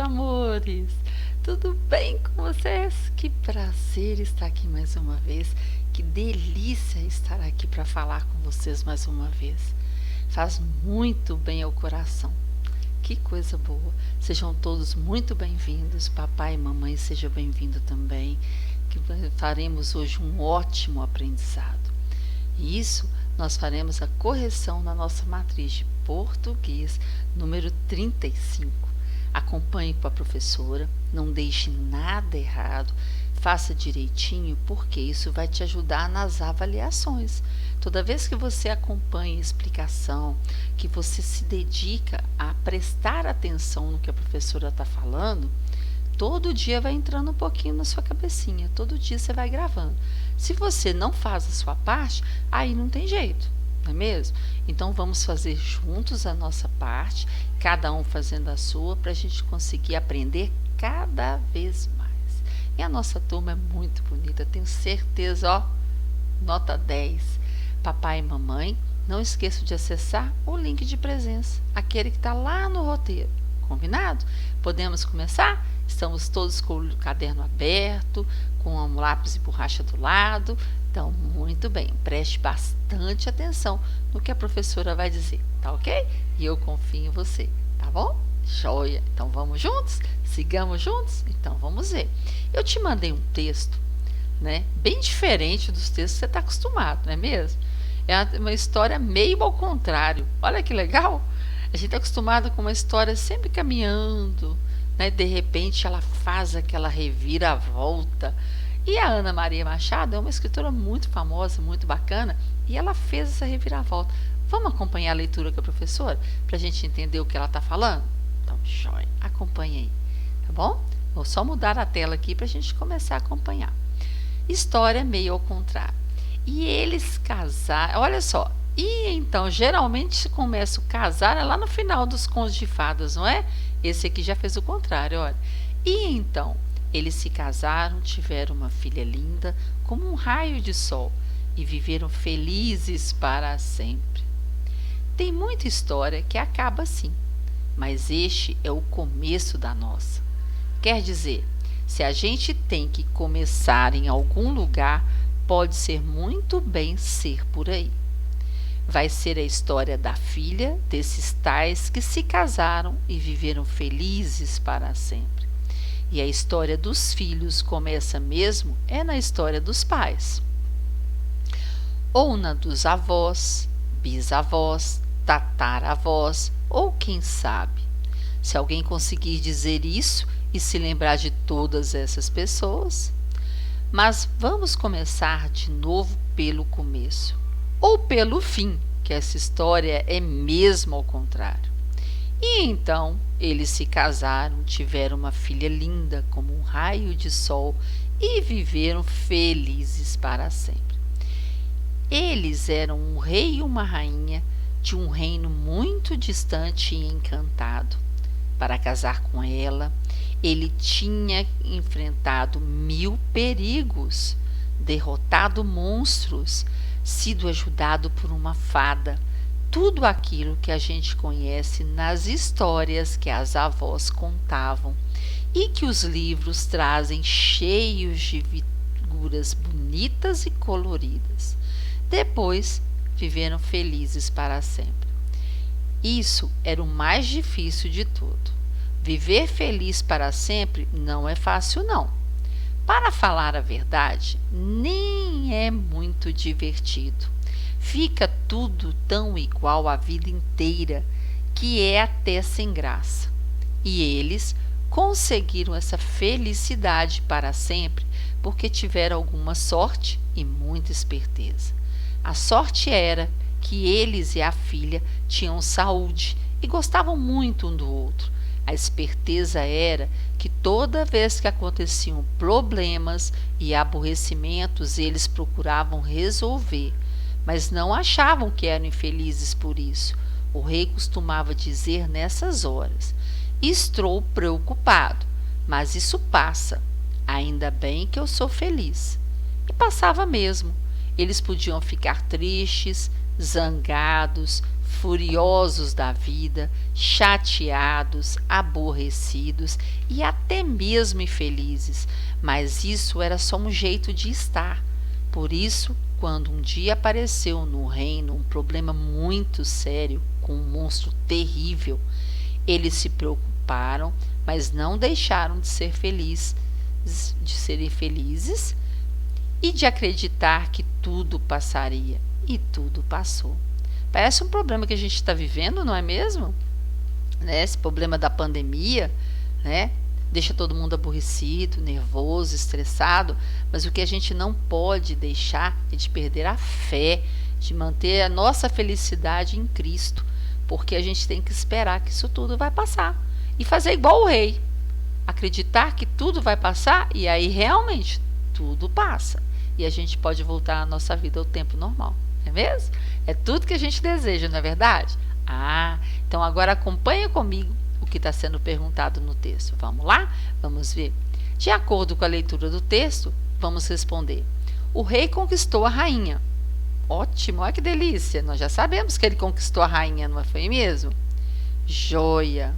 amores! Tudo bem com vocês? Que prazer estar aqui mais uma vez. Que delícia estar aqui para falar com vocês mais uma vez. Faz muito bem ao coração. Que coisa boa. Sejam todos muito bem-vindos. Papai e mamãe, seja bem-vindo também. Que faremos hoje um ótimo aprendizado. E isso nós faremos a correção na nossa matriz de português número 35. Acompanhe com a professora, não deixe nada errado, faça direitinho, porque isso vai te ajudar nas avaliações. Toda vez que você acompanha a explicação, que você se dedica a prestar atenção no que a professora está falando, todo dia vai entrando um pouquinho na sua cabecinha, todo dia você vai gravando. Se você não faz a sua parte, aí não tem jeito, não é mesmo? Então vamos fazer juntos a nossa parte, cada um fazendo a sua, para a gente conseguir aprender cada vez mais. E a nossa turma é muito bonita, tenho certeza, ó, nota 10. Papai e mamãe, não esqueçam de acessar o link de presença, aquele que está lá no roteiro. Combinado? Podemos começar? Estamos todos com o caderno aberto, com um lápis e borracha do lado. Então, muito bem, preste bastante atenção no que a professora vai dizer, tá ok? E eu confio em você, tá bom? Joia! Então, vamos juntos? Sigamos juntos? Então, vamos ver. Eu te mandei um texto, né? Bem diferente dos textos que você está acostumado, não é mesmo? É uma história meio ao contrário. Olha que legal! A gente está acostumado com uma história sempre caminhando, né? De repente ela faz aquela reviravolta. E a Ana Maria Machado é uma escritora muito famosa, muito bacana, e ela fez essa reviravolta. Vamos acompanhar a leitura com a professora para a gente entender o que ela está falando? Então, joia, acompanhe aí, tá bom? Vou só mudar a tela aqui para a gente começar a acompanhar. História meio ao contrário. E eles casaram, olha só. E então, geralmente se começa o casar é lá no final dos contos de fadas, não é? Esse aqui já fez o contrário, olha. E então, eles se casaram, tiveram uma filha linda, como um raio de sol, e viveram felizes para sempre. Tem muita história que acaba assim, mas este é o começo da nossa. Quer dizer, se a gente tem que começar em algum lugar, pode ser muito bem ser por aí. Vai ser a história da filha desses tais que se casaram e viveram felizes para sempre. E a história dos filhos começa mesmo na história dos pais. Ou na dos avós, bisavós, tataravós, ou quem sabe. Se alguém conseguir dizer isso e se lembrar de todas essas pessoas. Mas vamos começar de novo pelo começo. Ou pelo fim, que essa história é mesmo ao contrário. E então eles se casaram, tiveram uma filha linda como um raio de sol e viveram felizes para sempre. Eles eram um rei e uma rainha de um reino muito distante e encantado. Para casar com ela, ele tinha enfrentado 1000 perigos, derrotado monstros, sido ajudado por uma fada, tudo aquilo que a gente conhece nas histórias que as avós contavam e que os livros trazem cheios de figuras bonitas e coloridas. Depois, viveram felizes para sempre. Isso era o mais difícil de tudo. Viver feliz para sempre não é fácil, não. Para falar a verdade, nem é muito divertido. Fica tudo tão igual a vida inteira que é até sem graça. E eles conseguiram essa felicidade para sempre porque tiveram alguma sorte e muita esperteza. A sorte era que eles e a filha tinham saúde e gostavam muito um do outro. A esperteza era que toda vez que aconteciam problemas e aborrecimentos, eles procuravam resolver, mas não achavam que eram infelizes por isso. O rei costumava dizer nessas horas: "Estou preocupado, mas isso passa. Ainda bem que eu sou feliz." E passava mesmo. Eles podiam ficar tristes, zangados, furiosos da vida, chateados, aborrecidos e até mesmo infelizes, mas isso era só um jeito de estar. Por isso, quando um dia apareceu no reino um problema muito sério, com um monstro terrível, eles se preocuparam, mas não deixaram de serem felizes e de acreditar que tudo passaria. E tudo passou. Parece um problema que a gente está vivendo, não é mesmo? Né? Esse problema da pandemia, né? Deixa todo mundo aborrecido, nervoso, estressado, mas o que a gente não pode deixar é de perder a fé, de manter a nossa felicidade em Cristo, porque a gente tem que esperar que isso tudo vai passar e fazer igual o rei, acreditar que tudo vai passar e aí realmente tudo passa e a gente pode voltar à nossa vida ao tempo normal, não é mesmo? É tudo que a gente deseja, não é verdade? Então agora acompanha comigo o que está sendo perguntado no texto. Vamos lá? Vamos ver. De acordo com a leitura do texto, vamos responder. O rei conquistou a rainha. Ótimo, olha que delícia. Nós já sabemos que ele conquistou a rainha, não foi mesmo? Joia.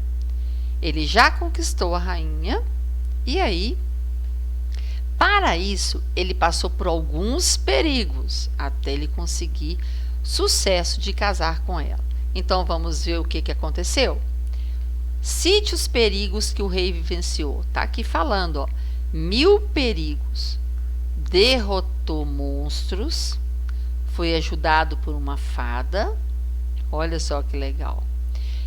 Ele já conquistou a rainha e aí, para isso, ele passou por alguns perigos até ele conseguir sucesso de casar com ela. Então vamos ver o que aconteceu. Cite os perigos que o rei vivenciou. Está aqui falando, ó, 1000 perigos. Derrotou monstros, foi ajudado por uma fada. Olha só que legal.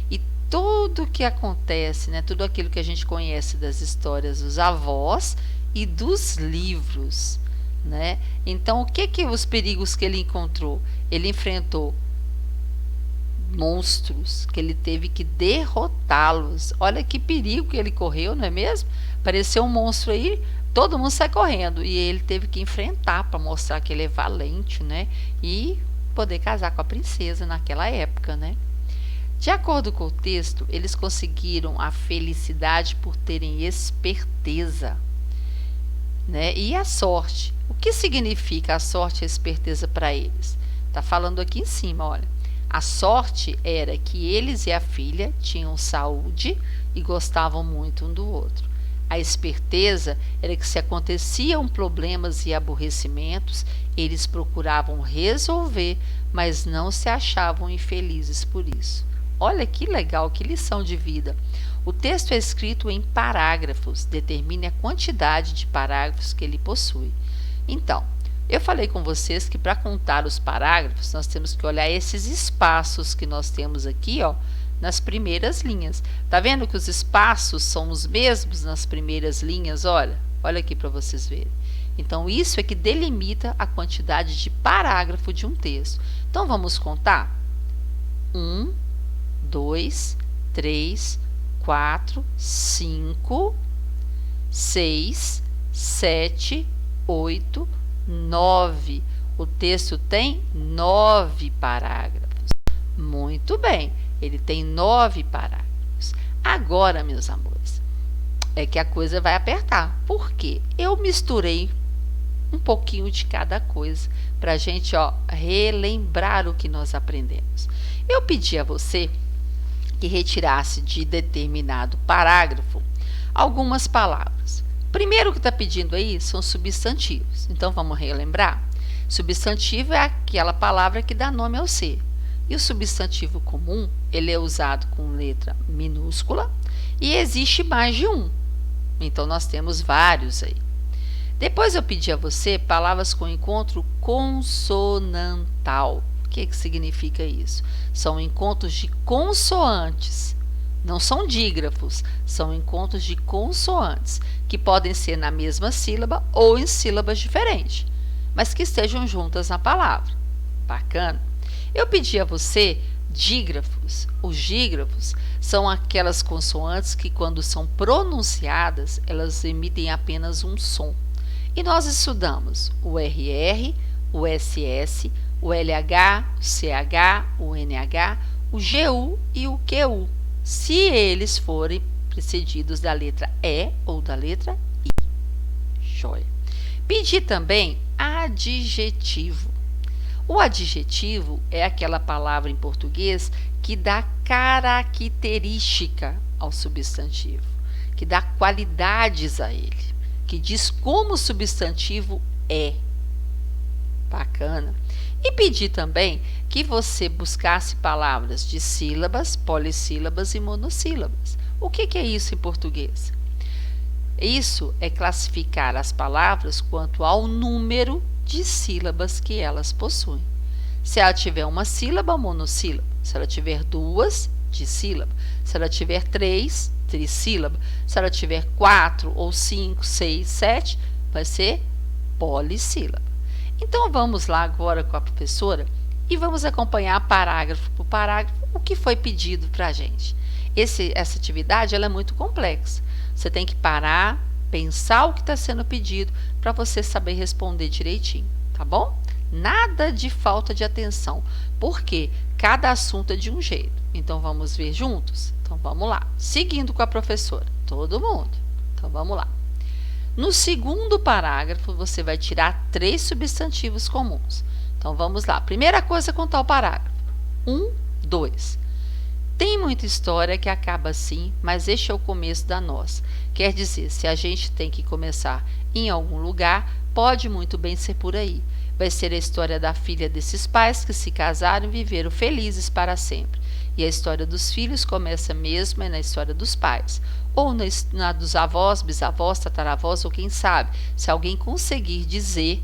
E tudo que acontece, né, tudo aquilo que a gente conhece das histórias dos avós e dos livros, né? Então, o que os perigos que ele encontrou? Ele enfrentou monstros que ele teve que derrotá-los. Olha que perigo que ele correu, não é mesmo? Apareceu um monstro aí, todo mundo sai correndo e ele teve que enfrentar para mostrar que ele é valente, né? E poder casar com a princesa naquela época, né? De acordo com o texto, eles conseguiram a felicidade por terem esperteza, né? E a sorte. O que significa a sorte e a esperteza para eles? Tá falando aqui em cima, olha. A sorte era que eles e a filha tinham saúde e gostavam muito um do outro. A esperteza era que se aconteciam problemas e aborrecimentos, eles procuravam resolver, mas não se achavam infelizes por isso. Olha que legal, que lição de vida. O texto é escrito em parágrafos, determine a quantidade de parágrafos que ele possui. Então, eu falei com vocês que para contar os parágrafos, nós temos que olhar esses espaços que nós temos aqui, ó, nas primeiras linhas. Tá vendo que os espaços são os mesmos nas primeiras linhas? Olha aqui para vocês verem. Então, isso é que delimita a quantidade de parágrafo de um texto. Então, vamos contar? 1, 2, 3, 4, 5, 6, 7, 8, 9. O texto tem 9 parágrafos. Muito bem, ele tem 9 parágrafos. Agora, meus amores, é que a coisa vai apertar. Por quê? Eu misturei um pouquinho de cada coisa para a gente, ó, relembrar o que nós aprendemos. Eu pedi a você que retirasse de determinado parágrafo algumas palavras. Primeiro que está pedindo aí são substantivos. Então, vamos relembrar? Substantivo é aquela palavra que dá nome ao ser. E o substantivo comum, ele é usado com letra minúscula e existe mais de um. Então, nós temos vários aí. Depois eu pedi a você palavras com encontro consonantal. O que significa isso? São encontros de consoantes. Não são dígrafos, são encontros de consoantes, que podem ser na mesma sílaba ou em sílabas diferentes, mas que estejam juntas na palavra. Bacana? Eu pedi a você dígrafos. Os dígrafos são aquelas consoantes que, quando são pronunciadas, elas emitem apenas um som. E nós estudamos o RR, o SS, o LH, o CH, o NH, o GU e o QU, se eles forem precedidos da letra E ou da letra I. Joia. Pedi também adjetivo. O adjetivo é aquela palavra em português que dá característica ao substantivo, que dá qualidades a ele, que diz como o substantivo é. Bacana. E pedi também que você buscasse palavras de sílabas, polissílabas e monossílabas. O que é isso em português? Isso é classificar as palavras quanto ao número de sílabas que elas possuem. Se ela tiver uma sílaba, monossílaba. Se ela tiver duas, dissílaba. Se ela tiver três, trissílaba. Se ela tiver 4 ou 5, 6, 7, vai ser polissílaba. Então vamos lá agora com a professora e vamos acompanhar parágrafo por parágrafo o que foi pedido para a gente. Essa atividade ela é muito complexa. Você tem que parar, pensar o que está sendo pedido para você saber responder direitinho, tá bom? Nada de falta de atenção, porque cada assunto é de um jeito. Então vamos ver juntos? Então vamos lá, seguindo com a professora, todo mundo. Então vamos lá. No segundo parágrafo, você vai tirar 3 substantivos comuns. Então, vamos lá. Primeira coisa, contar o parágrafo. 1, 2. Tem muita história que acaba assim, mas este é o começo da nossa. Quer dizer, se a gente tem que começar em algum lugar, pode muito bem ser por aí. Vai ser a história da filha desses pais que se casaram e viveram felizes para sempre. E a história dos filhos começa mesmo na história dos pais, ou na dos avós, bisavós, tataravós, ou quem sabe, se alguém conseguir dizer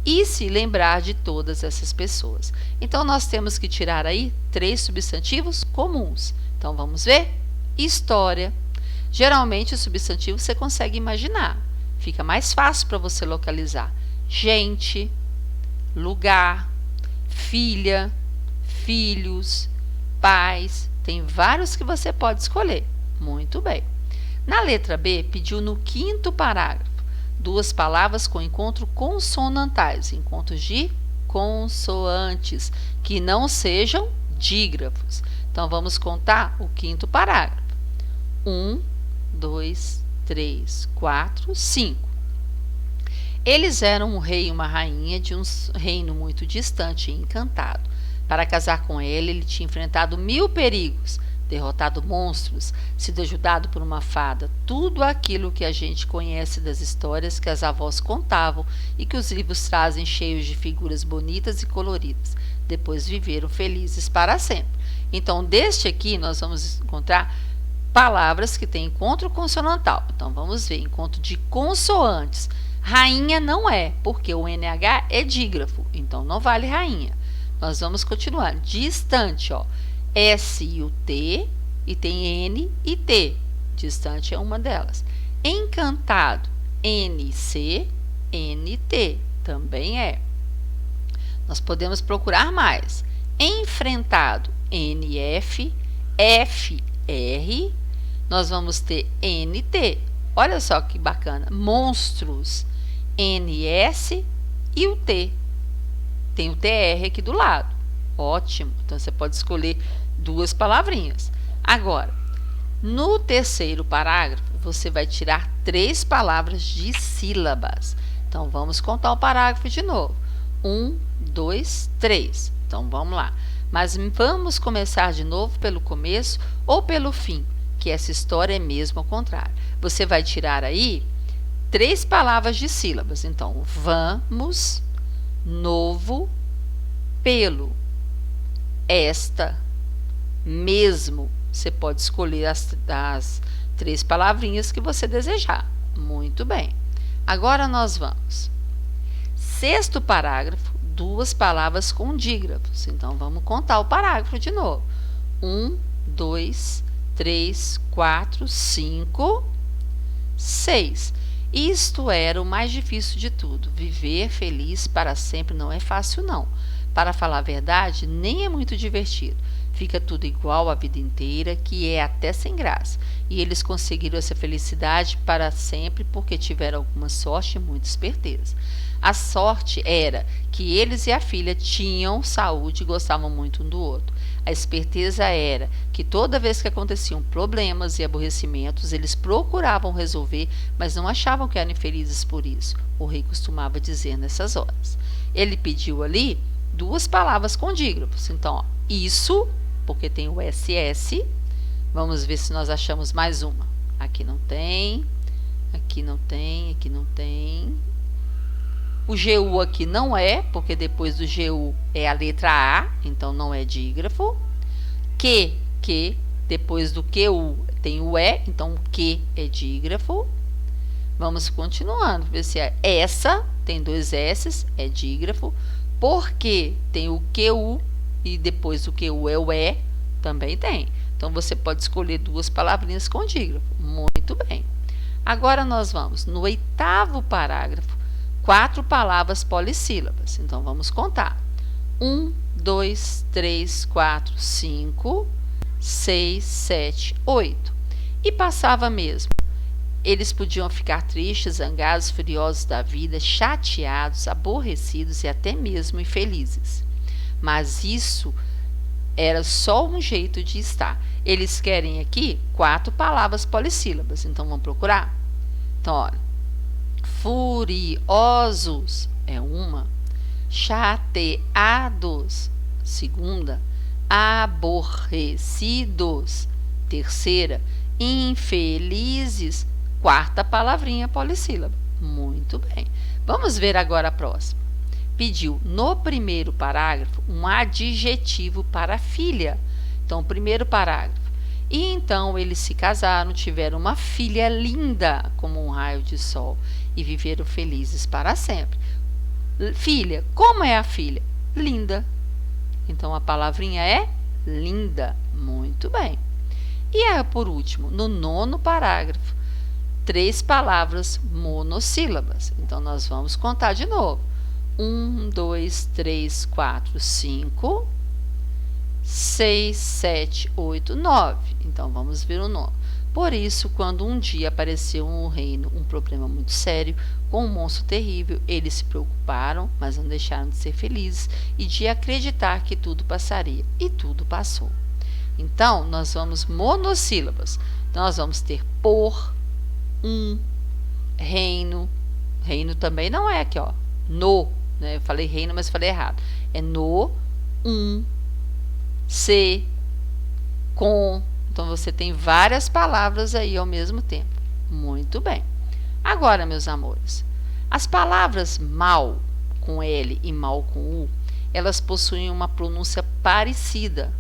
e se lembrar de todas essas pessoas. Então, nós temos que tirar aí 3 substantivos comuns. Então, vamos ver? História. Geralmente, o substantivo você consegue imaginar. Fica mais fácil para você localizar. Gente, lugar, filha, filhos, pais. Tem vários que você pode escolher. Muito bem. Na letra B, pediu no 5º parágrafo 2 palavras com encontro consonantais, encontros de consoantes, que não sejam dígrafos. Então, vamos contar o 5º parágrafo. 1, 2, 3, 4, 5. Eles eram um rei e uma rainha de um reino muito distante e encantado. Para casar com ele tinha enfrentado 1000 perigos, derrotado monstros, sido ajudado por uma fada, tudo aquilo que a gente conhece das histórias que as avós contavam e que os livros trazem cheios de figuras bonitas e coloridas. Depois viveram felizes para sempre. Então, deste aqui, nós vamos encontrar palavras que têm encontro consonantal. Então, vamos ver, encontro de consoantes. Rainha não é, porque o NH é dígrafo, então não vale rainha. Nós vamos continuar. Distante, ó. S e o T, e tem N e T. Distante é uma delas. Encantado, NC, NT, também é. Nós podemos procurar mais. Enfrentado, NF, FR, nós vamos ter NT. Olha só que bacana. Monstros, NS e o T. Tem o TR aqui do lado. Ótimo. Então, você pode escolher 2 palavrinhas. Agora, no 3º parágrafo, você vai tirar 3 palavras de sílabas. Então, vamos contar o parágrafo de novo. 1, 2, 3. Então, vamos lá. Mas vamos começar de novo pelo começo ou pelo fim, que essa história é mesmo ao contrário. Você vai tirar aí 3 palavras de sílabas. Então, vamos, novo, pelo, esta, mesmo. Você pode escolher as 3 palavrinhas que você desejar. Muito bem. Agora nós vamos. 6º parágrafo, 2 palavras com dígrafos. Então, vamos contar o parágrafo de novo. 1, 2, 3, 4, 5, 6. Isto era o mais difícil de tudo. Viver feliz para sempre não é fácil, não. Para falar a verdade, nem é muito divertido. Fica tudo igual a vida inteira, que é até sem graça. E eles conseguiram essa felicidade para sempre porque tiveram alguma sorte e muita esperteza. A sorte era que eles e a filha tinham saúde e gostavam muito um do outro. A esperteza era que toda vez que aconteciam problemas e aborrecimentos, eles procuravam resolver, mas não achavam que eram infelizes por isso. O rei costumava dizer nessas horas. Ele pediu ali duas palavras com dígrafos. Então, ó, isso, porque tem o SS. Vamos ver se nós achamos mais uma. Aqui não tem, aqui não tem, aqui não tem. O GU aqui não é, porque depois do GU é a letra A, então não é dígrafo. Que, depois do QU tem o E, então o que é dígrafo. Vamos continuando, ver se é essa, tem dois S's, é dígrafo. Porque tem o QU e depois do QU é o E, também tem. Então, você pode escolher duas palavrinhas com dígrafo. Muito bem. Agora, nós vamos no 8º parágrafo, 4 palavras polissílabas. Então, vamos contar. 1, 2, 3, 4, 5, 6, 7, 8. E passava mesmo. Eles podiam ficar tristes, zangados, furiosos da vida, chateados, aborrecidos e até mesmo infelizes. Mas isso era só um jeito de estar. Eles querem aqui 4 palavras polissílabas. Então, vamos procurar? Então, olha. Furiosos é uma. Chateados, segunda. Aborrecidos, terceira. Infelizes, quarta palavrinha polissílaba. Muito bem. Vamos ver agora a próxima. Pediu no primeiro parágrafo um adjetivo para a filha. Então, o primeiro parágrafo. E então eles se casaram, tiveram uma filha linda como um raio de sol e viveram felizes para sempre. Filha, como é a filha? Linda. Então, a palavrinha é linda. Muito bem. E por último, no 9º parágrafo, 3 palavras monossílabas. Então, nós vamos contar de novo. 1, 2, 3, 4, 5, 6, 7, 8, 9. Então, vamos ver o 9. Por isso, quando um dia apareceu no reino um problema muito sério, com um monstro terrível, eles se preocuparam, mas não deixaram de ser felizes e de acreditar que tudo passaria. E tudo passou. Então, nós vamos monossílabas. Então, nós vamos ter por, reino. Reino também não é aqui, ó. No, né? Eu falei reino, mas falei errado. É no, se, com. Então, você tem várias palavras aí ao mesmo tempo. Muito bem. Agora, meus amores, as palavras mal com L e mal com U, elas possuem uma pronúncia parecida,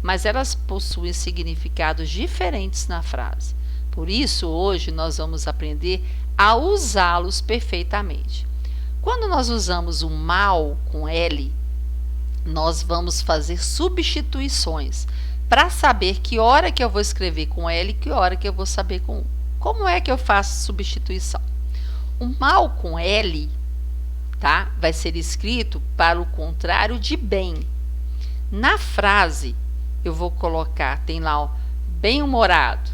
mas elas possuem significados diferentes na frase. Por isso, hoje, nós vamos aprender a usá-los perfeitamente. Quando nós usamos o mal com L, nós vamos fazer substituições para saber que hora que eu vou escrever com L e que hora que eu vou saber com U. Como é que eu faço substituição? O mal com L, tá, vai ser escrito para o contrário de bem. Na frase, eu vou colocar, tem lá o bem-humorado.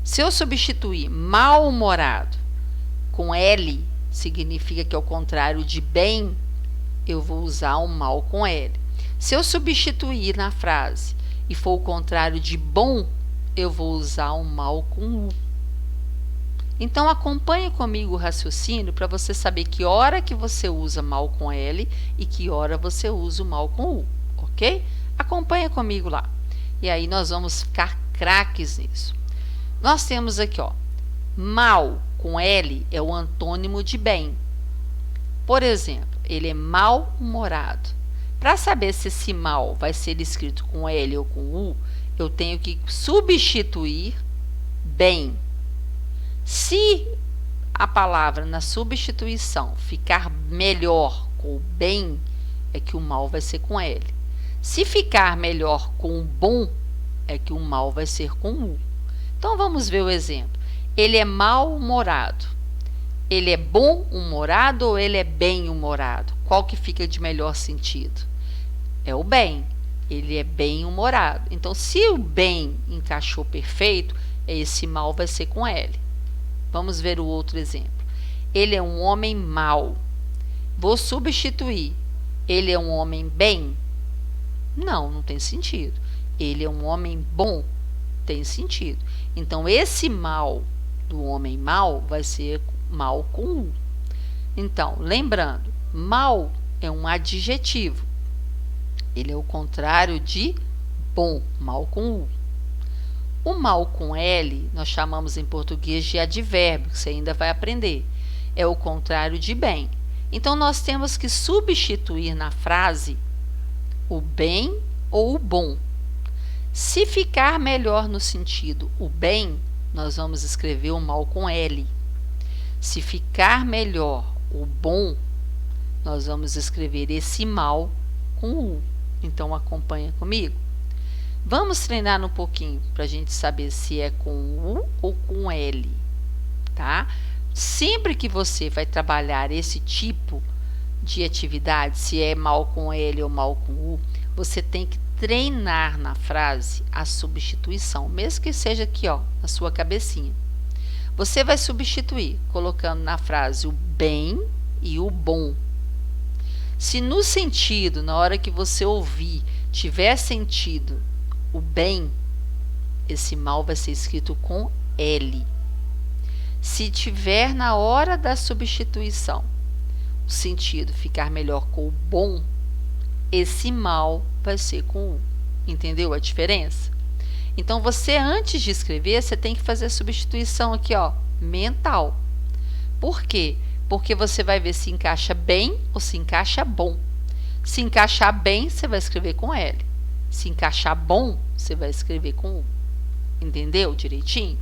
Se eu substituir mal-humorado com L, significa que é o contrário de bem, eu vou usar o mal com L. Se eu substituir na frase e for o contrário de bom, eu vou usar o mal com U. Então, acompanhe comigo o raciocínio para você saber que hora que você usa mal com L e que hora você usa o mal com U, ok? Acompanha comigo lá. E aí, nós vamos ficar craques nisso. Nós temos aqui, ó, mal com L é o antônimo de bem. Por exemplo, ele é mal-humorado. Para saber se esse mal vai ser escrito com L ou com U, eu tenho que substituir bem. Se a palavra na substituição ficar melhor com o bem, é que o mal vai ser com L. Se ficar melhor com o bom, é que o mal vai ser com U. Então, vamos ver o exemplo. Ele é mal-humorado. Ele é bom-humorado ou ele é bem-humorado? Qual que fica de melhor sentido? É o bem. Ele é bem-humorado. Então, se o bem encaixou perfeito, esse mal vai ser com L. Vamos ver o outro exemplo. Ele é um homem mau. Vou substituir. Ele é um homem bem? Não, não tem sentido. Ele é um homem bom? Tem sentido. Então, esse mal do homem mau vai ser mal com U. Então, lembrando, mal é um adjetivo. Ele é o contrário de bom, mal com U. O mal com L nós chamamos em português de advérbio, que você ainda vai aprender. É o contrário de bem. Então, nós temos que substituir na frase o bem ou o bom. Se ficar melhor no sentido o bem, nós vamos escrever o mal com L. Se ficar melhor o bom, nós vamos escrever esse mal com U. Então, acompanha comigo. Vamos treinar um pouquinho para a gente saber se é com U ou com L, tá? Sempre que você vai trabalhar esse tipo de atividade, se é mal com L ou mal com U, você tem que treinar na frase a substituição, mesmo que seja aqui, ó, na sua cabecinha. Você vai substituir colocando na frase o bem e o bom. Se no sentido, na hora que você ouvir, tiver sentido o bem, esse mal vai ser escrito com L. Se tiver na hora da substituição o sentido ficar melhor com o bom, esse mal vai ser com U. Entendeu a diferença? Então, você, antes de escrever, você tem que fazer a substituição aqui, ó, mental. Por quê? Porque você vai ver se encaixa bem ou se encaixa bom. Se encaixar bem, você vai escrever com L. Se encaixar bom, você vai escrever com U. Entendeu direitinho?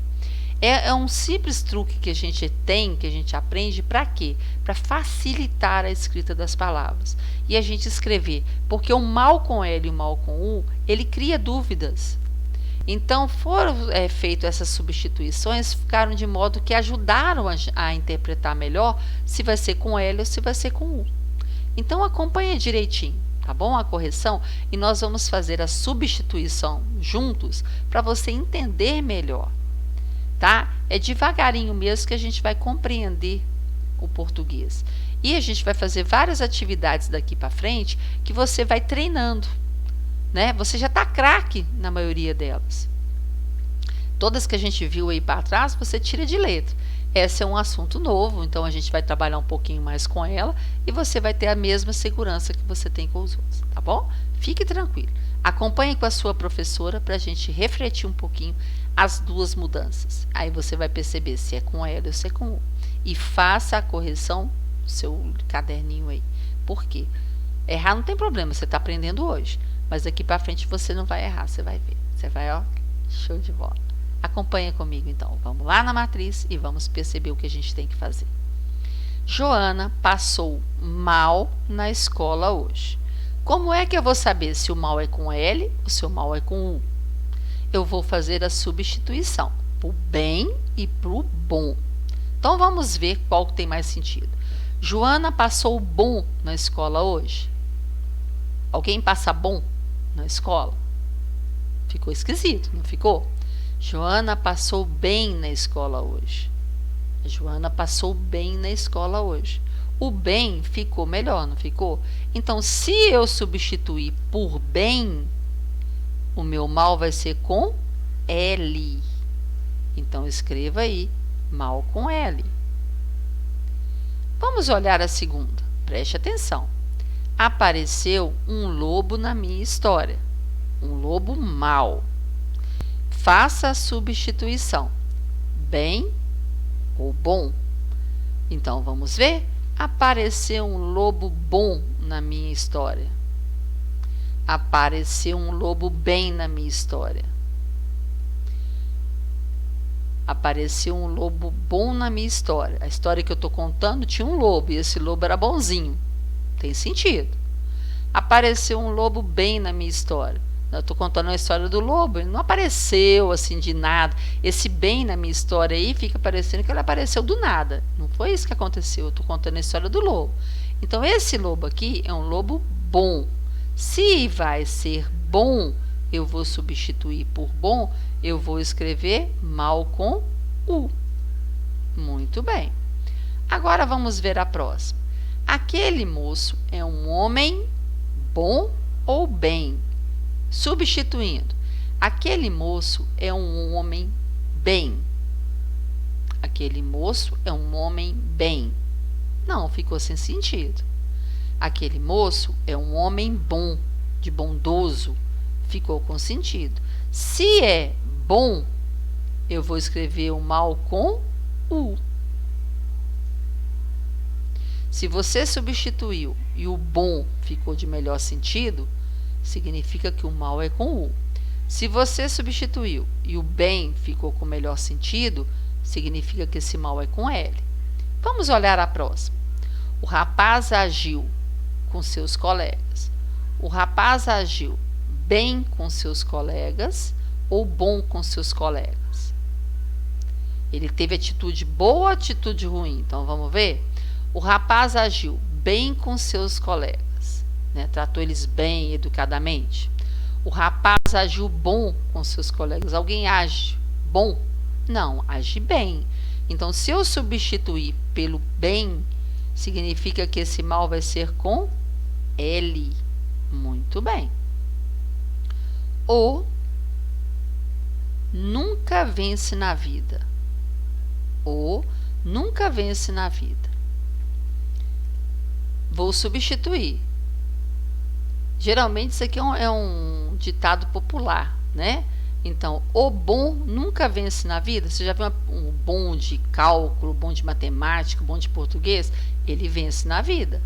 É um simples truque que a gente tem, que a gente aprende para quê? Para facilitar a escrita das palavras. E a gente escrever, porque o mal com L e o mal com U, ele cria dúvidas. Então, foram feitas essas substituições, ficaram de modo que ajudaram a interpretar melhor se vai ser com L ou se vai ser com U. Então, acompanha direitinho, tá bom? A correção, e nós vamos fazer a substituição juntos para você entender melhor. Tá? É devagarinho mesmo que a gente vai compreender o português. E a gente vai fazer várias atividades daqui para frente que você vai treinando, né? Você já está craque na maioria delas. Todas que a gente viu aí para trás, você tira de letra. Esse é um assunto novo, então a gente vai trabalhar um pouquinho mais com ela e você vai ter a mesma segurança que você tem com os outros, tá bom? Fique tranquilo. Acompanhe com a sua professora para a gente refletir um pouquinho as duas mudanças. Aí você vai perceber se é com L ou se é com U. E faça a correção do seu caderninho aí. Por quê? Errar não tem problema, você está aprendendo hoje. Mas daqui para frente você não vai errar, você vai ver. Você vai, ó, show de bola. Acompanha comigo, então. Vamos lá na matriz e vamos perceber o que a gente tem que fazer. Joana passou mal na escola hoje. Como é que eu vou saber se o mal é com L ou se o mal é com U? Eu vou fazer a substituição para o bem e para o bom. Então, vamos ver qual tem mais sentido. Joana passou bom na escola hoje. Alguém passa bom na escola? Ficou esquisito, não ficou? Joana passou bem na escola hoje. A Joana passou bem na escola hoje. O bem ficou melhor, não ficou? Então, se eu substituir por bem, o meu mal vai ser com L. Então, escreva aí, mal com L. Vamos olhar a segunda. Preste atenção. Apareceu um lobo na minha história. Um lobo mau. Faça a substituição. Bem ou bom? Então, vamos ver? Apareceu um lobo bom na minha história. Apareceu um lobo bem na minha história. Apareceu um lobo bom na minha história. A história que eu estou contando tinha um lobo e esse lobo era bonzinho. Tem sentido. Apareceu um lobo bem na minha história. Eu estou contando a história do lobo, ele não apareceu assim de nada. Esse bem na minha história aí fica parecendo que ele apareceu do nada. Não foi isso que aconteceu, eu estou contando a história do lobo. Então, esse lobo aqui é um lobo bom. Se vai ser bom, eu vou substituir por bom, eu vou escrever mal com U. Muito bem. Agora, vamos ver a próxima. Aquele moço é um homem bom ou bem? Substituindo, aquele moço é um homem bem. Aquele moço é um homem bem. Não, ficou sem sentido. Aquele moço é um homem bom. de bondoso, ficou com sentido. Se é bom, eu vou escrever o mal com U. Se você substituiu e o bom ficou de melhor sentido, significa que o mal é com U. Se você substituiu e o bem ficou com melhor sentido, significa que esse mal é com L. Vamos olhar a próxima. O rapaz agiu com seus colegas. O rapaz agiu bem com seus colegas ou bom com seus colegas? Ele teve atitude boa ou atitude ruim? Então, vamos ver? O rapaz agiu bem com seus colegas, né? Tratou eles bem, educadamente. O rapaz agiu bom com seus colegas. Alguém age bom? Não, age bem. Então, se eu substituir pelo bem, significa que esse mal vai ser com L. Muito bem. O nunca vence na vida. O nunca vence na vida. Vou substituir. Geralmente isso aqui é um ditado popular, né? Então, o bom nunca vence na vida. Você já viu um bom de cálculo, bom de matemática, bom de português? Ele vence na vida.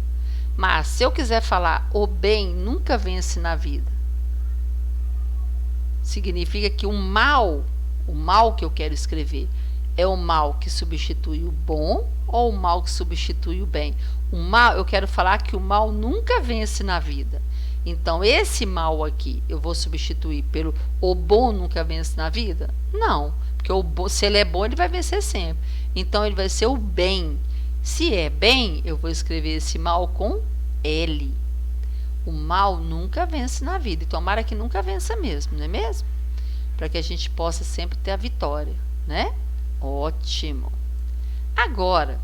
Mas, se eu quiser falar o bem nunca vence na vida, significa que o mal que eu quero escrever, é o mal que substitui o bom ou o mal que substitui o bem? O mal, eu quero falar que o mal nunca vence na vida. Então, esse mal aqui, eu vou substituir pelo o bom nunca vence na vida? Não, porque se ele é bom, ele vai vencer sempre. Então, ele vai ser o bem. Se é bem, eu vou escrever esse mal com L. O mal nunca vence na vida. E tomara que nunca vença mesmo, não é mesmo? Para que a gente possa sempre ter a vitória, né? Ótimo. Agora,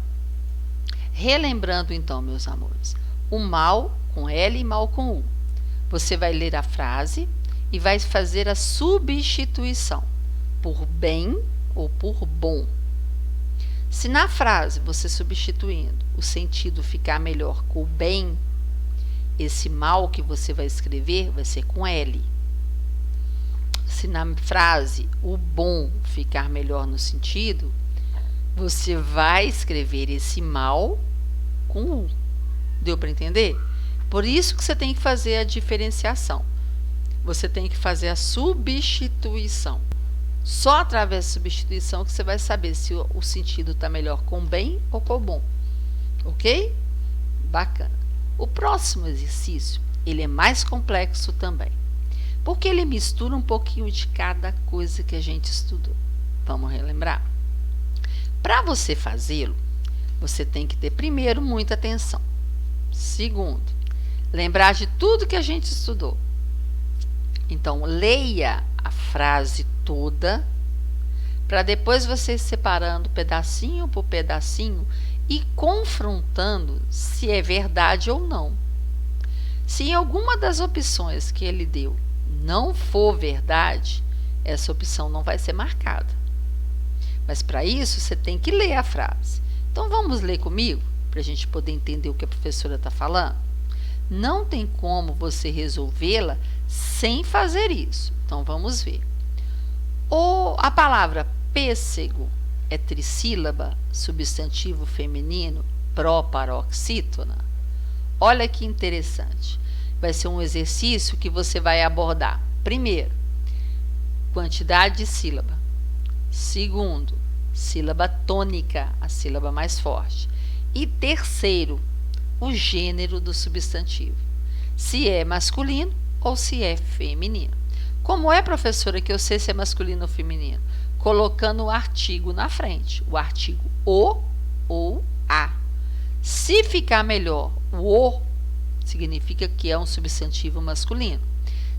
relembrando então, meus amores, o mal com L e mal com U. Você vai ler a frase e vai fazer a substituição por bem ou por bom. Se na frase você substituindo o sentido ficar melhor com o bem, esse mal que você vai escrever vai ser com L. Se na frase o bom ficar melhor no sentido, você vai escrever esse mal com U. Deu para entender? Por isso que você tem que fazer a diferenciação. Você tem que fazer a substituição. Só através da substituição que você vai saber se o sentido está melhor com bem ou com bom. Ok? Bacana. O próximo exercício, ele é mais complexo também, porque ele mistura um pouquinho de cada coisa que a gente estudou. Vamos relembrar? Para você fazê-lo, você tem que ter, primeiro, muita atenção. Segundo, lembrar de tudo que a gente estudou. Então, leia a frase toda, para depois você ir separando pedacinho por pedacinho e confrontando se é verdade ou não. Se em alguma das opções que ele deu não for verdade, essa opção não vai ser marcada. Mas para isso você tem que ler a frase. Então vamos ler comigo, para a gente poder entender o que a professora está falando? Não tem como você resolvê-la sem fazer isso. Então vamos ver. A palavra pêssego é trissílaba, substantivo feminino, proparoxítona. Olha que interessante. Vai ser um exercício que você vai abordar. Primeiro, quantidade de sílaba. Segundo, sílaba tônica, a sílaba mais forte. E terceiro, o gênero do substantivo. Se é masculino ou se é feminino. Como é, professora, que eu sei se é masculino ou feminino? Colocando o artigo na frente. O artigo o ou a. Se ficar melhor o, significa que é um substantivo masculino.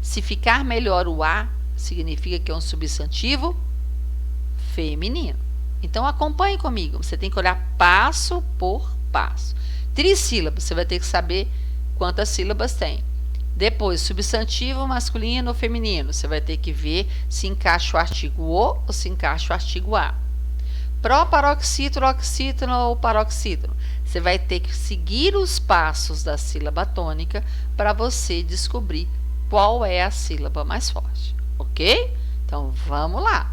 Se ficar melhor o a, significa que é um substantivo feminino. Então, acompanhe comigo. Você tem que olhar passo por passo. Trissílaba, você vai ter que saber quantas sílabas tem. Depois, substantivo masculino ou feminino. Você vai ter que ver se encaixa o artigo o ou se encaixa o artigo a. Proparoxítono, oxítono ou paroxítono. Você vai ter que seguir os passos da sílaba tônica para você descobrir qual é a sílaba mais forte, ok? Então, vamos lá.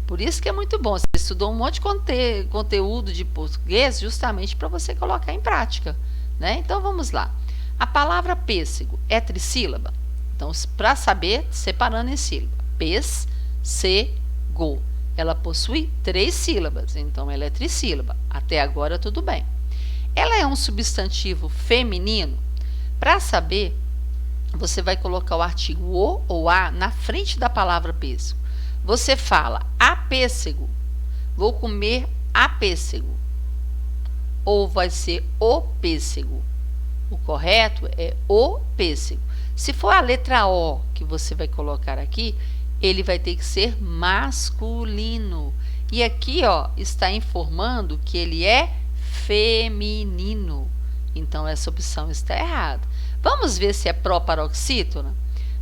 Por isso que é muito bom. Você estudou um monte de conteúdo de português justamente para você colocar em prática, né? Então, vamos lá. A palavra pêssego é trissílaba? Então, para saber, separando em sílaba. Pêssego. Ela possui 3 sílabas, então ela é trissílaba. Até agora, tudo bem. Ela é um substantivo feminino? Para saber, você vai colocar o artigo o ou a na frente da palavra pêssego. Você fala a pêssego, vou comer a pêssego. Ou vai ser o pêssego. O correto é o pêssego. Se for a letra O que você vai colocar aqui, ele vai ter que ser masculino. E aqui, ó, está informando que ele é feminino. Então, essa opção está errada. Vamos ver se é proparoxítona?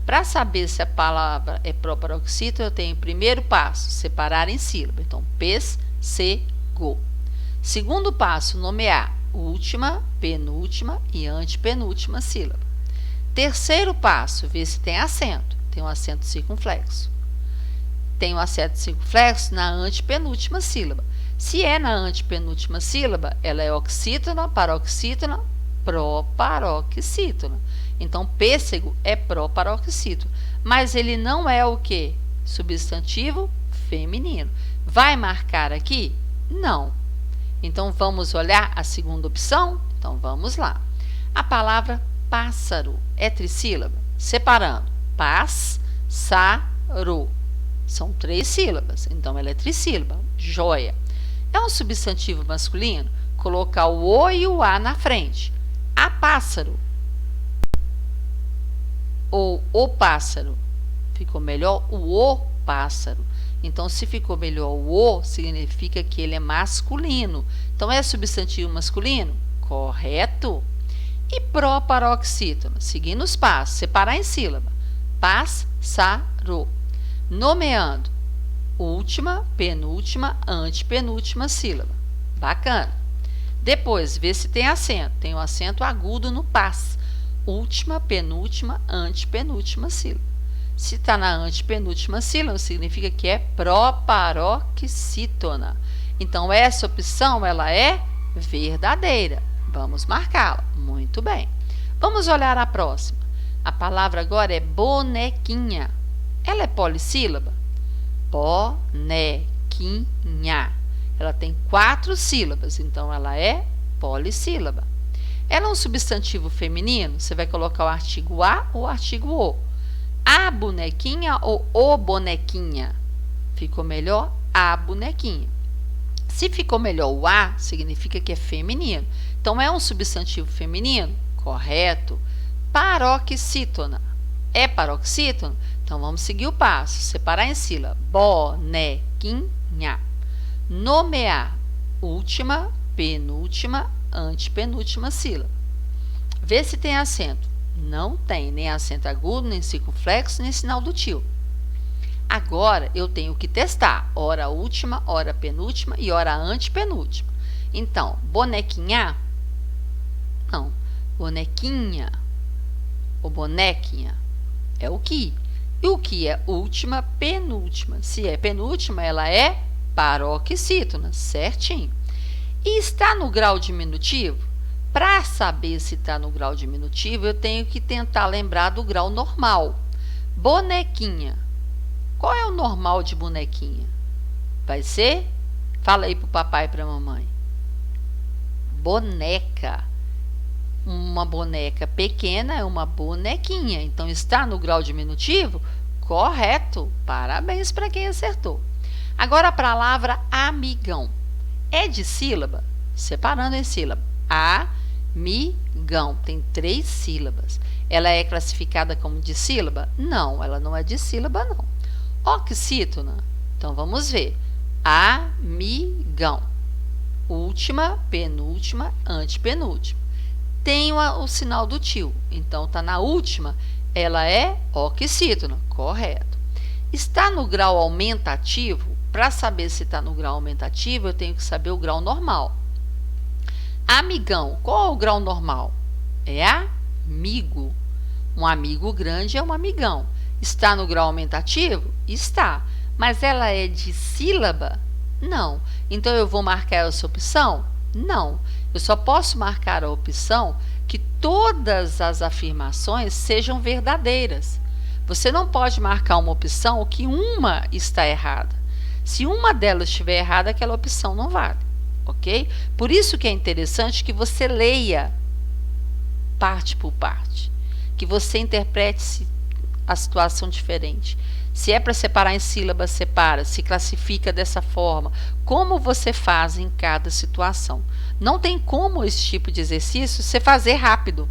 Para saber se a palavra é proparoxítona, eu tenho o primeiro passo, separar em sílaba. Então, pêssego. Segundo passo, nomear última, penúltima e antepenúltima sílaba. Terceiro passo, ver se tem acento. Tem um acento circunflexo. Tem um acento circunflexo na antepenúltima sílaba. Se é na antepenúltima sílaba, ela é oxítona, paroxítona, proparoxítona. Então, pêssego é proparoxítona. Mas ele não é o quê? Substantivo feminino. Vai marcar aqui? Não. Então, vamos olhar a segunda opção? Então, vamos lá. A palavra pássaro é trissílaba? Separando. Pássaro. São 3 sílabas, então ela é trissílaba. Joia. É um substantivo masculino? Colocar o o e o a na frente. A pássaro. Ou o pássaro. Ficou melhor o pássaro. Então, se ficou melhor o, significa que ele é masculino. Então, é substantivo masculino? Correto. E proparoxítona? Seguindo os passos, separar em sílaba. Pássaro. Nomeando última, penúltima, antepenúltima sílaba. Bacana. Depois, vê se tem acento. Tem um acento agudo no pas. Última, penúltima, antepenúltima sílaba. Se está na antepenúltima sílaba, significa que é proparoxítona. Então, essa opção ela é verdadeira. Vamos marcá-la. Muito bem. Vamos olhar a próxima. A palavra agora é bonequinha. Ela é polissílaba? Bonequinha. Ela tem 4 sílabas, então ela é polissílaba. Ela é um substantivo feminino? Você vai colocar o artigo a ou o artigo o. A bonequinha ou o bonequinha? Ficou melhor a bonequinha. Se ficou melhor o a, significa que é feminino. Então, é um substantivo feminino? Correto. Paroxítona. É paroxítona? Então, vamos seguir o passo. Separar em sílaba. Bonequinha. Nomear última, penúltima, antepenúltima sílaba. Vê se tem acento. Não tem nem acento agudo, nem circunflexo, nem sinal do tio. Agora, eu tenho que testar. Hora última, hora penúltima e hora antepenúltima. Então, bonequinha? Não. Bonequinha ou bonequinha é o que. E o que é última, penúltima? Se é penúltima, ela é paroxítona, certinho. E está no grau diminutivo? Para saber se está no grau diminutivo, eu tenho que tentar lembrar do grau normal. Bonequinha. Qual é o normal de bonequinha? Vai ser? Fala aí para o papai e para a mamãe. Boneca. Uma boneca pequena é uma bonequinha. Então, está no grau diminutivo? Correto. Parabéns para quem acertou. Agora, a palavra amigão. É de sílaba? Separando em sílaba. Amigão. Tem 3 sílabas. Ela é classificada como dissílaba? Não, ela não é dissílaba, não. Oxítona. Então, vamos ver. Amigão. Última, penúltima, antepenúltima. Tem o sinal do tio. Então, está na última, ela é oxítona. Correto. Está no grau aumentativo? Para saber se está no grau aumentativo, eu tenho que saber o grau normal. Amigão, qual é o grau normal? É amigo. Um amigo grande é um amigão. Está no grau aumentativo? Está. Mas ela é de sílaba? Não. Então eu vou marcar essa opção? Não. Eu só posso marcar a opção que todas as afirmações sejam verdadeiras. Você não pode marcar uma opção que uma está errada. Se uma delas estiver errada, aquela opção não vale, ok? Por isso que é interessante que você leia parte por parte, que você interprete a situação diferente. Se é para separar em sílabas, separa, se classifica dessa forma. Como você faz em cada situação. Não tem como esse tipo de exercício você fazer rápido.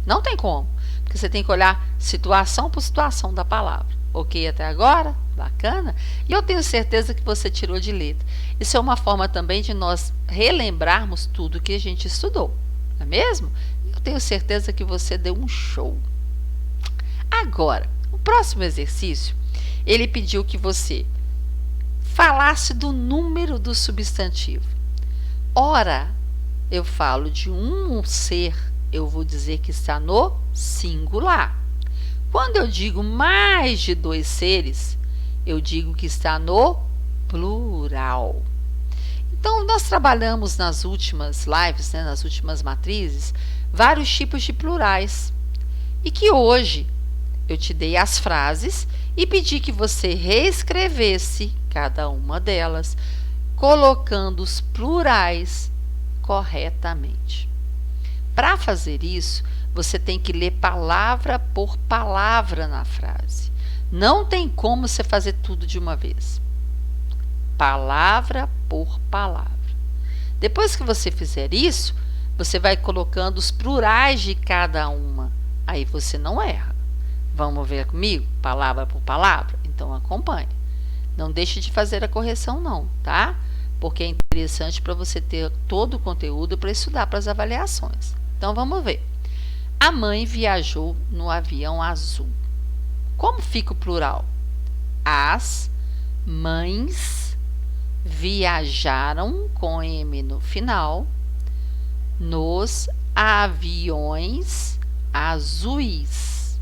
Não tem como, porque você tem que olhar situação por situação da palavra. Ok até agora? Bacana? E eu tenho certeza que você tirou de letra. Isso é uma forma também de nós relembrarmos tudo que a gente estudou, não é mesmo? Eu tenho certeza que você deu um show. Agora, o próximo exercício, ele pediu que você falasse do número do substantivo. Ora, eu falo de um ser, eu vou dizer que está no singular. Quando eu digo mais de 2 seres, eu digo que está no plural. Então, nós trabalhamos nas últimas lives, nas últimas matrizes, vários tipos de plurais. E que hoje eu te dei as frases e pedi que você reescrevesse cada uma delas, colocando os plurais corretamente. Para fazer isso, você tem que ler palavra por palavra na frase. Não tem como você fazer tudo de uma vez. Palavra por palavra. Depois que você fizer isso, você vai colocando os plurais de cada uma. Aí você não erra. Vamos ver comigo? Palavra por palavra? Então acompanhe. Não deixe de fazer a correção não, tá? Porque é interessante para você ter todo o conteúdo para estudar para as avaliações. Então vamos ver. A mãe viajou no avião azul. Como fica o plural? As mães viajaram com M no final nos aviões azuis.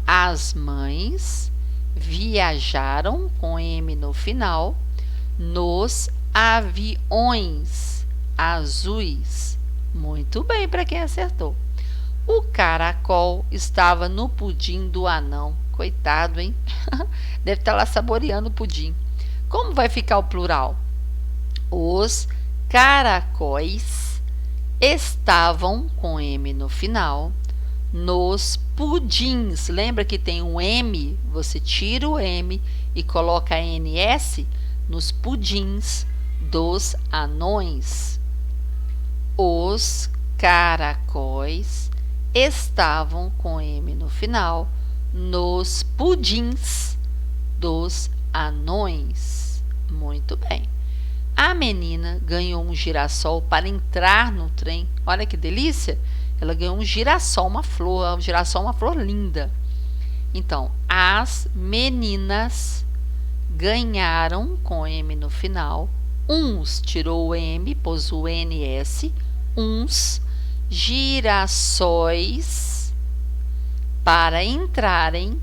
As mães viajaram com M no final nos aviões azuis. Muito bem para quem acertou. O caracol estava no pudim do anão. Coitado, hein? Deve estar lá saboreando o pudim. Como vai ficar o plural? Os caracóis estavam com M no final nos pudins. Lembra que tem um M? Você tira o M e coloca NS nos pudins dos anões. Os caracóis estavam com M no final nos pudins dos anões. Muito bem. A menina ganhou um girassol para entrar no trem. Olha que delícia! Ela ganhou um girassol, uma flor. Um girassol, uma flor linda. Então, as meninas ganharam com M no final. Uns tirou o M, pôs o NS. Uns girassóis para entrarem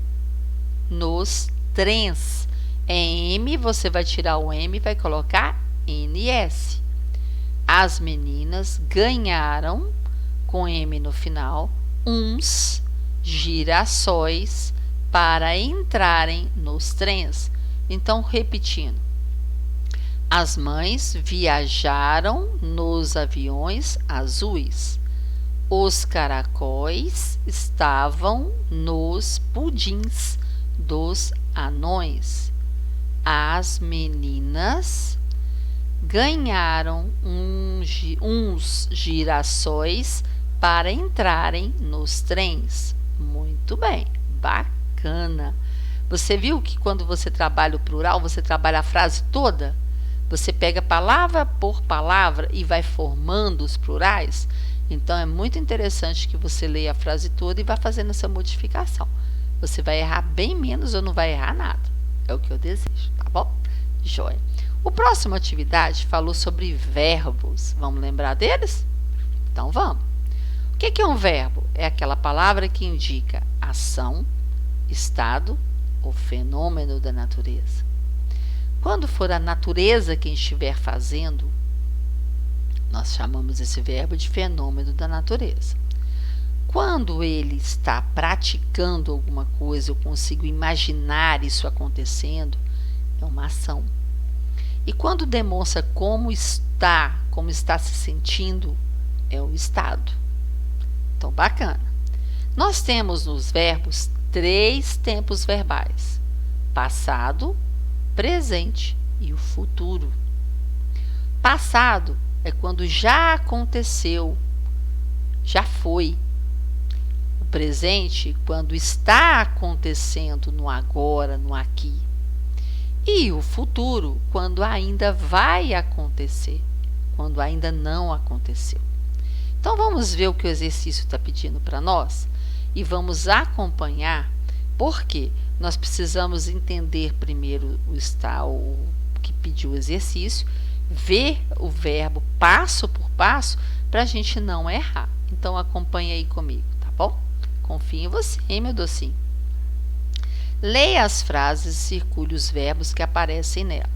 nos trens. Em M você vai tirar o M e vai colocar NS. As meninas ganharam com M no final uns girassóis para entrarem nos trens. Então, repetindo. As mães viajaram nos aviões azuis. Os caracóis estavam nos pudins dos anões. As meninas ganharam uns girassóis para entrarem nos trens. Muito bem, bacana. Você viu que quando você trabalha o plural, você trabalha a frase toda? Você pega palavra por palavra e vai formando os plurais. Então, é muito interessante que você leia a frase toda e vá fazendo essa modificação. Você vai errar bem menos ou não vai errar nada. É o que eu desejo, tá bom? Joia. O próximo atividade falou sobre verbos. Vamos lembrar deles? Então, vamos. O que é um verbo? É aquela palavra que indica ação, estado ou fenômeno da natureza. Quando for a natureza quem estiver fazendo, nós chamamos esse verbo de fenômeno da natureza. Quando ele está praticando alguma coisa, eu consigo imaginar isso acontecendo, é uma ação. E quando demonstra como está se sentindo, é o estado. Então, bacana. Nós temos nos verbos 3 tempos verbais: passado, presente e o futuro. Passado é quando já aconteceu, já foi. O presente, quando está acontecendo no agora, no aqui. E o futuro, quando ainda vai acontecer, quando ainda não aconteceu. Então, vamos ver o que o exercício está pedindo para nós e vamos acompanhar, porque nós precisamos entender primeiro o que pediu o exercício, ver o verbo passo por passo para a gente não errar. Então, acompanhe aí comigo, tá bom? Confio em você, hein, meu docinho? Leia as frases e circule os verbos que aparecem nela.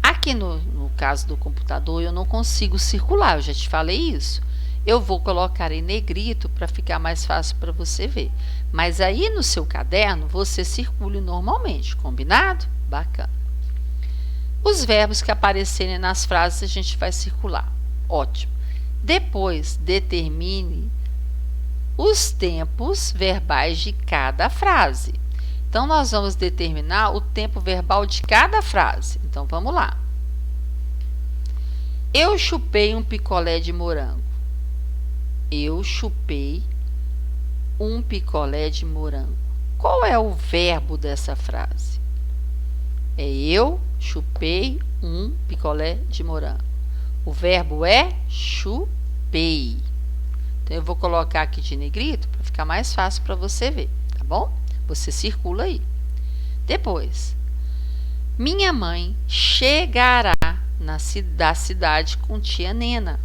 Aqui no caso do computador eu não consigo circular, eu já te falei isso. Eu vou colocar em negrito para ficar mais fácil para você ver. Mas aí no seu caderno você circule normalmente, combinado? Bacana. Os verbos que aparecerem nas frases a gente vai circular. Ótimo. Depois determine os tempos verbais de cada frase. Então, nós vamos determinar o tempo verbal de cada frase. Então, vamos lá. Eu chupei um picolé de morango. Eu chupei um picolé de morango. Qual é o verbo dessa frase? É eu chupei um picolé de morango. O verbo é chupei. Então, eu vou colocar aqui de negrito para ficar mais fácil para você ver, tá bom? Você circula aí. Depois, minha mãe chegará da cidade com tia Nena.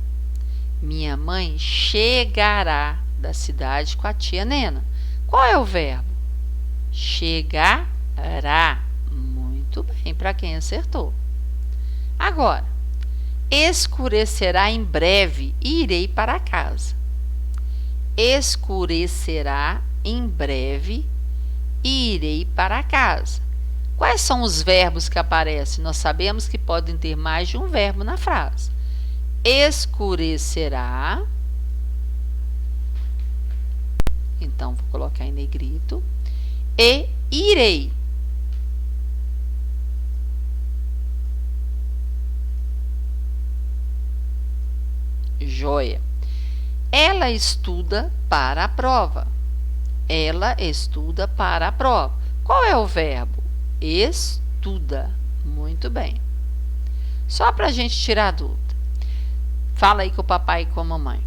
Minha mãe chegará da cidade com a tia Nena. Qual é o verbo? Chegará. Muito bem, para quem acertou. Agora, escurecerá em breve e irei para casa. Escurecerá em breve e irei para casa. Quais são os verbos que aparecem? Nós sabemos que podem ter mais de um verbo na frase. Escurecerá. Então, vou colocar em negrito. E irei. Joia. Ela estuda para a prova. Ela estuda para a prova. Qual é o verbo? Estuda. Muito bem. Só para a gente tirar a dúvida. Fala aí com o papai e com a mamãe.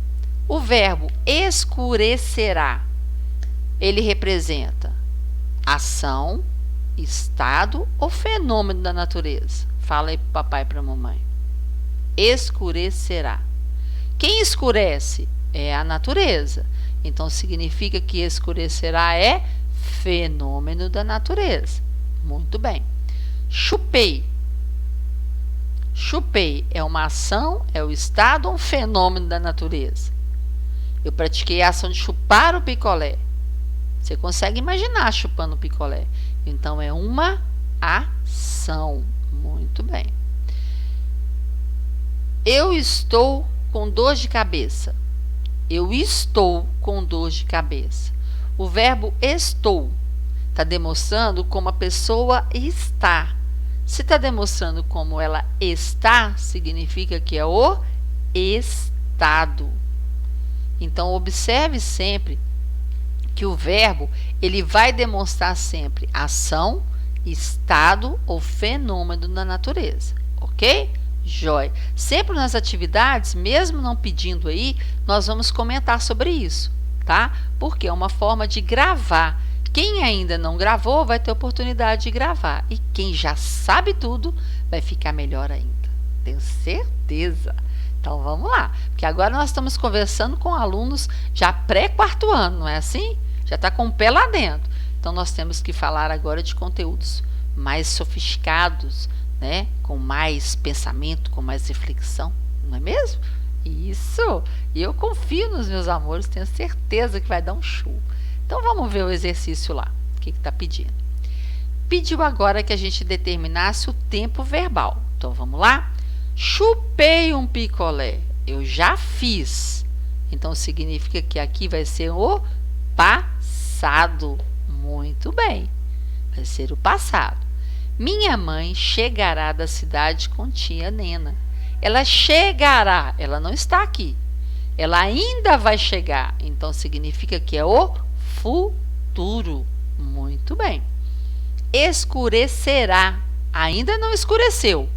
O verbo escurecerá, ele representa ação, estado ou fenômeno da natureza? Fala aí para o papai e para a mamãe. Escurecerá. Quem escurece? É a natureza. Então, significa que escurecerá é fenômeno da natureza. Muito bem. Chupei. Chupei é uma ação, é o estado ou um fenômeno da natureza? Eu pratiquei a ação de chupar o picolé. Você consegue imaginar chupando o picolé. Então, é uma ação. Muito bem. Eu estou com dor de cabeça. Eu estou com dor de cabeça. O verbo estou está demonstrando como a pessoa está. Se está demonstrando como ela está, significa que é o estado. Então, observe sempre que o verbo ele vai demonstrar sempre ação, estado ou fenômeno da natureza, ok? Jóia. Sempre nas atividades, mesmo não pedindo aí, nós vamos comentar sobre isso, tá? Porque é uma forma de gravar. Quem ainda não gravou vai ter oportunidade de gravar. E quem já sabe tudo vai ficar melhor ainda. Tenho certeza. Então vamos lá, porque agora nós estamos conversando com alunos já pré-quarto ano, não é assim? Já está com o pé lá dentro. Então nós temos que falar agora de conteúdos mais sofisticados, né? Com mais pensamento, com mais reflexão, não é mesmo? Isso! E eu confio nos meus amores, tenho certeza que vai dar um show. Então vamos ver o exercício lá. O que está pedindo? Pediu agora que a gente determinasse o tempo verbal. Então vamos lá? Chupei um picolé. Eu já fiz. Então significa que aqui vai ser o passado. Muito bem. Vai ser o passado. Minha mãe chegará da cidade com tia Nena. Ela chegará, ela não está aqui. Ela ainda vai chegar. Então significa que é o futuro. Muito bem. Escurecerá. Ainda não escureceu.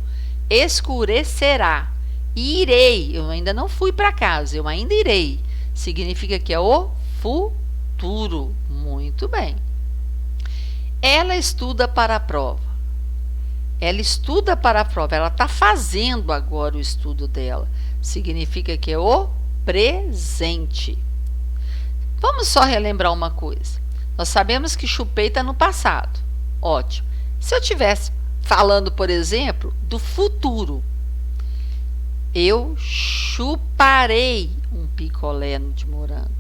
Escurecerá. Irei. Eu ainda não fui para casa, eu ainda irei. Significa que é o futuro. Muito bem. Ela estuda para a prova. Ela estuda para a prova. Ela está fazendo agora o estudo dela. Significa que é o presente. Vamos só relembrar uma coisa. Nós sabemos que chupei está no passado. Ótimo. Se eu tivesse falando, por exemplo, do futuro, eu chuparei um picolé de morango.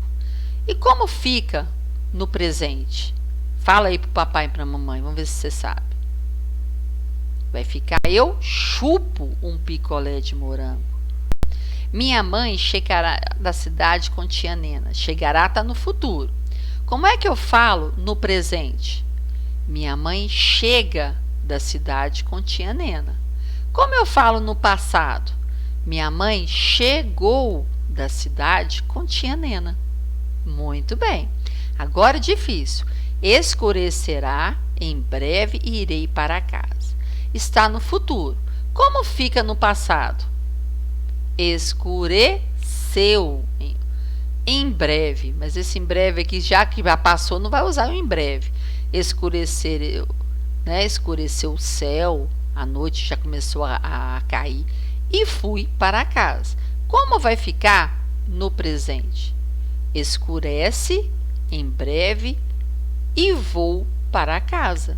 E como fica no presente? Fala aí para o papai e para a mamãe, vamos ver se você sabe. Vai ficar, eu chupo um picolé de morango. Minha mãe chegará da cidade com tia Nena. Chegará está no futuro. Como é que eu falo no presente? Minha mãe chega da cidade com tia Nena. Como eu falo no passado? Minha mãe chegou da cidade com tia Nena. Muito bem. Agora difícil. Escurecerá, em breve irei para casa. Está no futuro. Como fica no passado? Escureceu. Em breve. Mas esse em breve aqui, já que já passou, não vai usar o em breve. Escureceu, né? Escureceu o céu, a noite já começou a cair. E fui para casa. Como vai ficar no presente? Escurece, em breve, e vou para casa.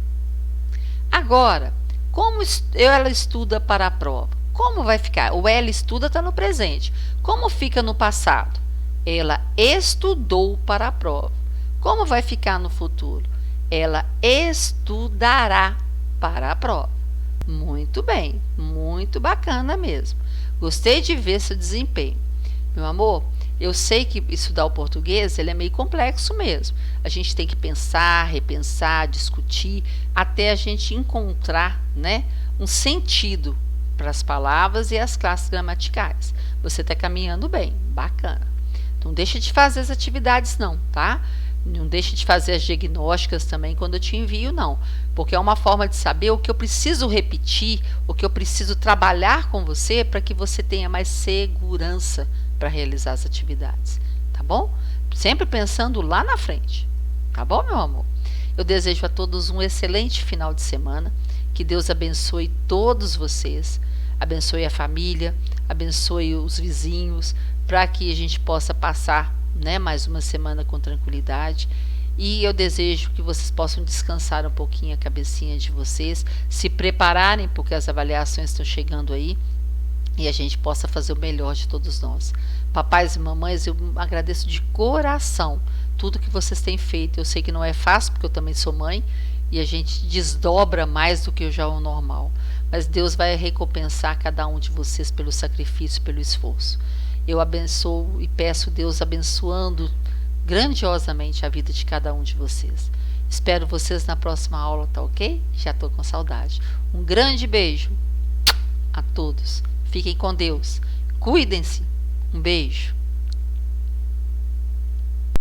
Agora, como ela estuda para a prova? Como vai ficar? O ela estuda está no presente. Como fica no passado? Ela estudou para a prova. Como vai ficar no futuro? Ela estudará para a prova. Muito bem, muito bacana mesmo. Gostei de ver seu desempenho. Meu amor, eu sei que estudar o português ele é meio complexo mesmo. A gente tem que pensar, repensar, discutir, até a gente encontrar, né, um sentido para as palavras e as classes gramaticais. Você está caminhando bem, bacana. Não deixe de fazer as atividades não, tá? Não deixe de fazer as diagnósticas também quando eu te envio, não. Porque é uma forma de saber o que eu preciso repetir, o que eu preciso trabalhar com você para que você tenha mais segurança para realizar as atividades, tá bom? Sempre pensando lá na frente, tá bom, meu amor? Eu desejo a todos um excelente final de semana, que Deus abençoe todos vocês, abençoe a família, abençoe os vizinhos, para que a gente possa passar, né, mais uma semana com tranquilidade. E eu desejo que vocês possam descansar um pouquinho a cabecinha de vocês, se prepararem porque as avaliações estão chegando aí e a gente possa fazer o melhor de todos nós. Papais e mamães, eu agradeço de coração tudo que vocês têm feito. Eu sei que não é fácil porque eu também sou mãe e a gente desdobra mais do que já o normal. Mas Deus vai recompensar cada um de vocês pelo sacrifício, pelo esforço. Eu abençoo e peço Deus abençoando grandiosamente a vida de cada um de vocês. Espero vocês na próxima aula, tá ok? Já estou com saudade. Um grande beijo a todos. Fiquem com Deus. Cuidem-se. Um beijo.